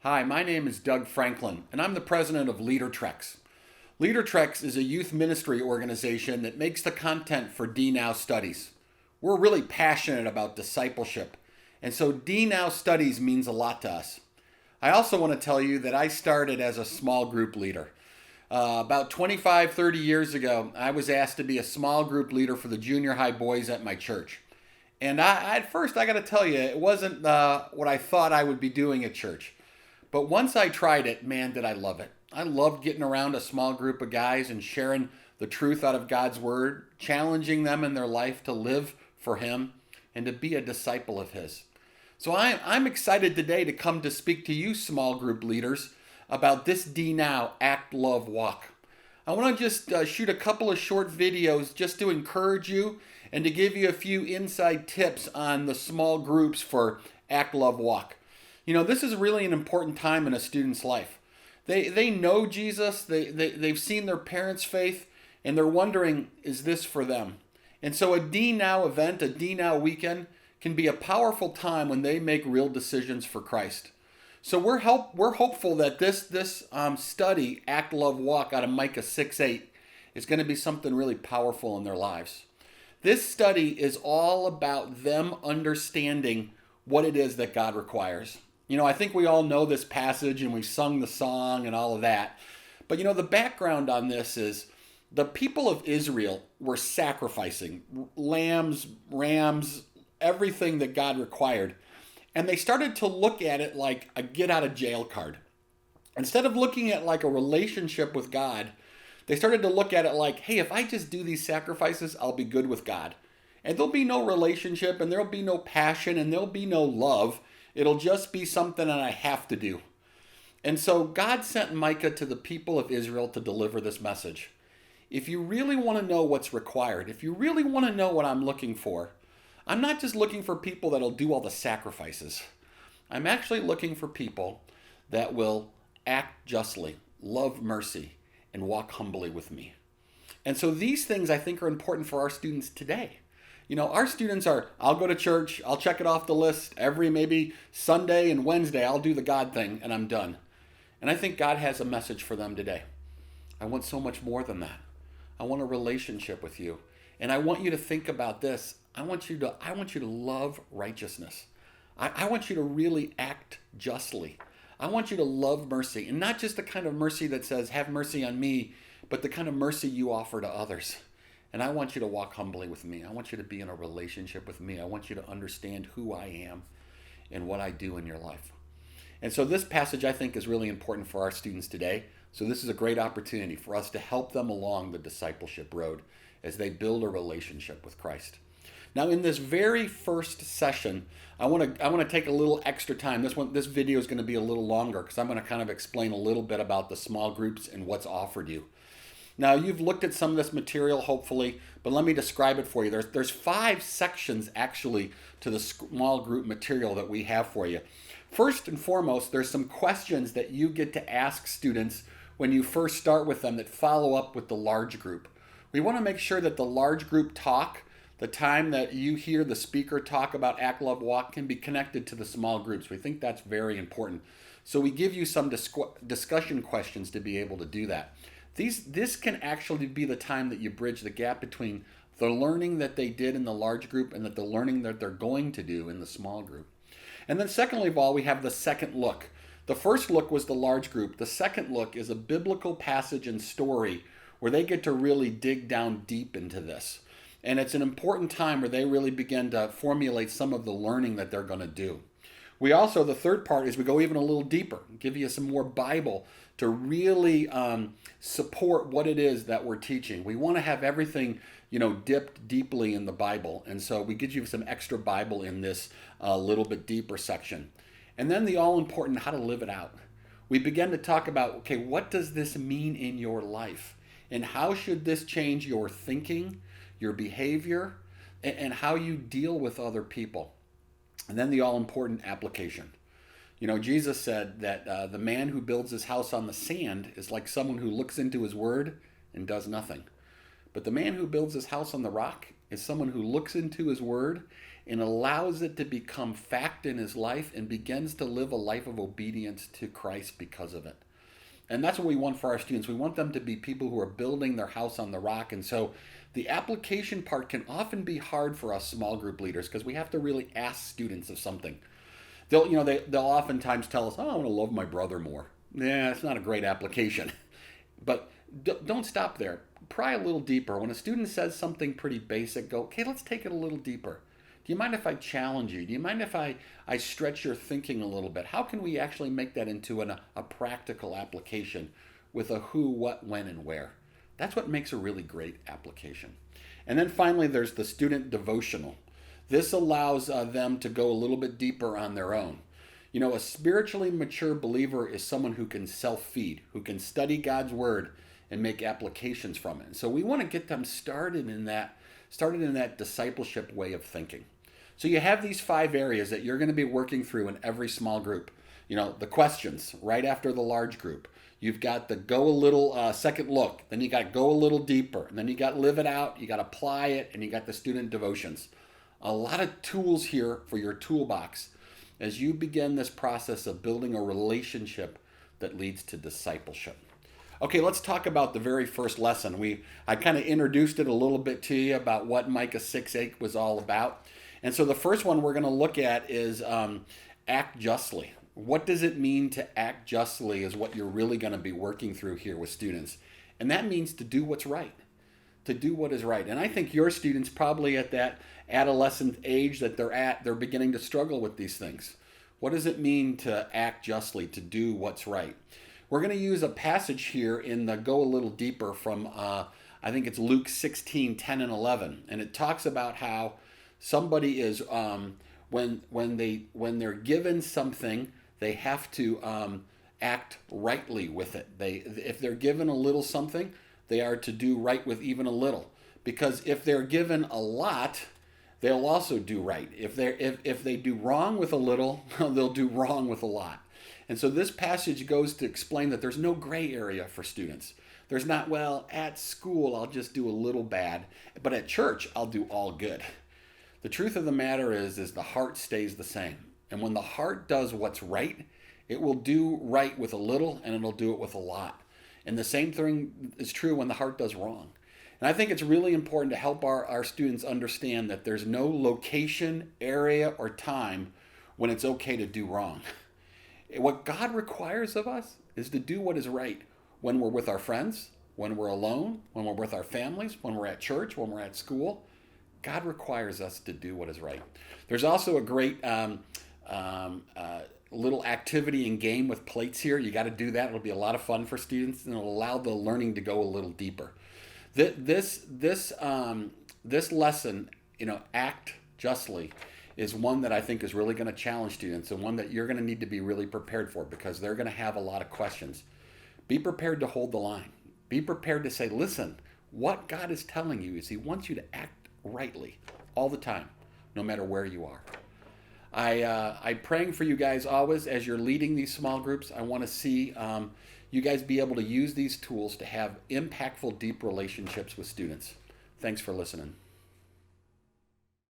Hi, my name is Doug Franklin, and I'm the president of Leader Treks. Leader Treks is a youth ministry organization that makes the content for DNow studies. We're really passionate about discipleship, and so DNow studies means a lot to us. I also want to tell you that I started as a small group leader. About 25, 30 years ago, I was asked to be a small group leader for the junior high boys at my church. And at first, I got to tell you, it wasn't what I thought I would be doing at church. But once I tried it, man, did I love it. I loved getting around a small group of guys and sharing the truth out of God's word, challenging them in their life to live for Him and to be a disciple of His. So I'm excited today to come to speak to you small group leaders about this DNow Act, Love, Walk. I want to just shoot a couple of short videos just to encourage you and to give you a few inside tips on the small groups for Act, Love, Walk. You know, this is really an important time in a student's life. They know Jesus, they've seen their parents' faith, and they're wondering, is this for them? And so a DNow event, a DNow weekend, can be a powerful time when they make real decisions for Christ. So we're hopeful that this study, Act, Love, Walk, out of Micah 6:8, is going to be something really powerful in their lives. This study is all about them understanding what it is that God requires. You know, I think we all know this passage and we've sung the song and all of that. But you know, the background on this is the people of Israel were sacrificing lambs, rams, everything that God required. And they started to look at it like a get out of jail card. Instead of looking at like a relationship with God, they started to look at it like, hey, if I just do these sacrifices, I'll be good with God. And there'll be no relationship and there'll be no passion and there'll be no love. It'll just be something that I have to do. And so God sent Micah to the people of Israel to deliver this message. If you really want to know what's required, if you really want to know what I'm looking for, I'm not just looking for people that'll do all the sacrifices. I'm actually looking for people that will act justly, love mercy, and walk humbly with me. And so these things I think are important for our students today. You know, our students are, I'll go to church, I'll check it off the list. Every maybe Sunday and Wednesday, I'll do the God thing and I'm done. And I think God has a message for them today. I want so much more than that. I want a relationship with you. And I want you to think about this. I want you to love righteousness. I want you to really act justly. I want you to love mercy. And not just the kind of mercy that says, have mercy on me, but the kind of mercy you offer to others. And I want you to walk humbly with me. I want you to be in a relationship with me. I want you to understand who I am and what I do in your life. And so this passage, I think, is really important for our students today. So this is a great opportunity for us to help them along the discipleship road as they build a relationship with Christ. Now, in this very first session, I want to take a little extra time. This video is going to be a little longer because I'm going to kind of explain a little bit about the small groups and what's offered you. Now, you've looked at some of this material, hopefully, but let me describe it for you. There's 5 sections, actually, to the small group material that we have for you. First and foremost, there's some questions that you get to ask students when you first start with them that follow up with the large group. We want to make sure that the large group talk, the time that you hear the speaker talk about Act, Love, Walk, can be connected to the small groups. We think that's very important. So we give you some discussion questions to be able to do that. This can actually be the time that you bridge the gap between the learning that they did in the large group and the learning that they're going to do in the small group. And then secondly of all, we have the second look. The first look was the large group. The second look is a biblical passage and story where they get to really dig down deep into this. And it's an important time where they really begin to formulate some of the learning that they're going to do. We also, the third part is we go even a little deeper, give you some more Bible to really support what it is that we're teaching. We want to have everything, dipped deeply in the Bible. And so we give you some extra Bible in this little bit deeper section. And then the all-important how to live it out. We begin to talk about, okay, what does this mean in your life? And how should this change your thinking, your behavior, and how you deal with other people? And then the all-important application. You know, Jesus said that the man who builds his house on the sand is like someone who looks into his word and does nothing. But the man who builds his house on the rock is someone who looks into his word and allows it to become fact in his life and begins to live a life of obedience to Christ because of it. And that's what we want for our students. We want them to be people who are building their house on the rock. And so the application part can often be hard for us small group leaders because we have to really ask students of something. They'll oftentimes tell us, "Oh, I want to love my brother more." Yeah, it's not a great application. But don't stop there. Pry a little deeper. When a student says something pretty basic, go, "Okay, let's take it a little deeper. Do you mind if I challenge you? Do you mind if I stretch your thinking a little bit? How can we actually make that into a practical application with a who, what, when, and where?" That's what makes a really great application. And then finally, there's the student devotional. This allows them to go a little bit deeper on their own. You know, a spiritually mature believer is someone who can self-feed, who can study God's word and make applications from it. And so we want to get them started in that discipleship way of thinking. So you have these 5 areas that you're going to be working through in every small group. You know, the questions right after the large group. You've got the go a little second look. Then you got go a little deeper. And then you got live it out. You got apply it. And you got the student devotions. A lot of tools here for your toolbox as you begin this process of building a relationship that leads to discipleship. Okay, let's talk about the very first lesson. I kind of introduced it a little bit to you about what Micah 6:8 was all about. And so the first one we're going to look at is act justly. What does it mean to act justly is what you're really going to be working through here with students. And that means to do what's right, to do what is right. And I think your students probably at that adolescent age that they're beginning to struggle with these things. What does it mean to act justly, to do what's right? We're going to use a passage here in the go a little deeper from, I think it's Luke 16:10 and 11. And it talks about how somebody is, when they're given something, they have to act rightly with it. If they're given a little something, they are to do right with even a little. Because if they're given a lot, they'll also do right. If they do wrong with a little, they'll do wrong with a lot. And so this passage goes to explain that there's no gray area for students. There's not, well, at school I'll just do a little bad, but at church I'll do all good. The truth of the matter is the heart stays the same. And when the heart does what's right, it will do right with a little and it'll do it with a lot. And the same thing is true when the heart does wrong. And I think it's really important to help our students understand that there's no location, area, or time when it's okay to do wrong. What God requires of us is to do what is right when we're with our friends, when we're alone, when we're with our families, when we're at church, when we're at school. God requires us to do what is right. There's also a great little activity and game with plates here. You got to do that. It'll be a lot of fun for students, and it'll allow the learning to go a little deeper. This lesson, act justly, is one that I think is really going to challenge students and one that you're going to need to be really prepared for because they're going to have a lot of questions. Be prepared to hold the line. Be prepared to say, listen, what God is telling you is He wants you to act rightly all the time, no matter where you are. I'm praying for you guys always as you're leading these small groups. I want to see you guys be able to use these tools to have impactful, deep relationships with students. Thanks for listening.